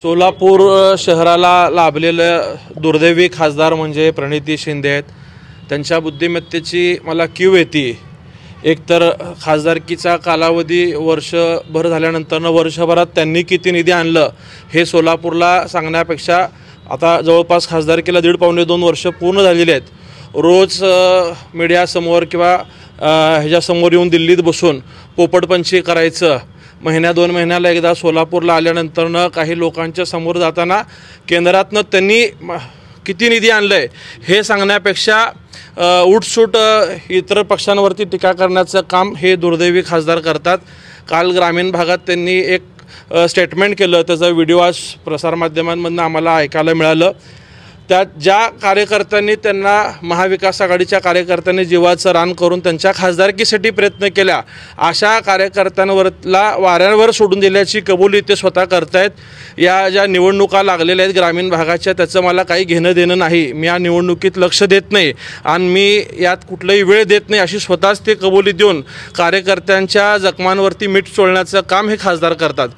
सोलापूर शहराला लाभलेले दुर्दैवी खासदार म्हणजे प्रणिती शिंदे आहेत। त्यांच्या बुद्धिमत्तेची मला कीव येते। एकतर खासदारकीचा कालावधी वर्षभर झाल्यानंतर वर्षभरात त्यांनी किती निधी आणलं हे सोलापूरला सांगण्यापेक्षा आता जवळपास खासदारकीला 1.5-2 वर्ष पूर्ण झालेली आहेत। रोज मीडियासमोर किंवा ह्याच्यासमोर येऊन दिल्लीत बसून पोपटपंची करायचं, महिन्या 2 महिन्याला एकदा सोलापूरला आल्यानंतर काही लोकांच्या समोर जाताना केंद्रातनं त्यांनी किती निधी आणलंय हे सांगण्यापेक्षा उठसूट इतर पक्षांवरती टीका करण्याचं काम हे दुर्दैवी खासदार करतात। काल ग्रामीण भागात त्यांनी एक स्टेटमेंट केलं, त्याचा व्हिडिओ आज प्रसारमाध्यमांमधून आम्हाला ऐकायला मिळालं। त्यात ज्या कार्यकर्त्यांनी त्यांना महाविकास आघाडीच्या कार्यकर्त्यांनी जीवाचं रान करून त्यांच्या खासदारकीसाठी प्रयत्न केला, अशा कार्यकर्त्यांवरला वाऱ्यांवर सोडून दिल्याची कबुली ते स्वतः करतायत। या ज्या निवडणुका लागलेल्या आहेत ग्रामीण भागाच्या, त्याचं मला काही घेणं देणं नाही। मी या निवडणुकीत लक्ष देत नाही आणि मी यात कुठलाही वेळ देत नाही अशी स्वतःच ते कबुली देऊन कार्यकर्त्यांच्या जखमांवरती मीठ चोळण्याचं काम हे खासदार करतात।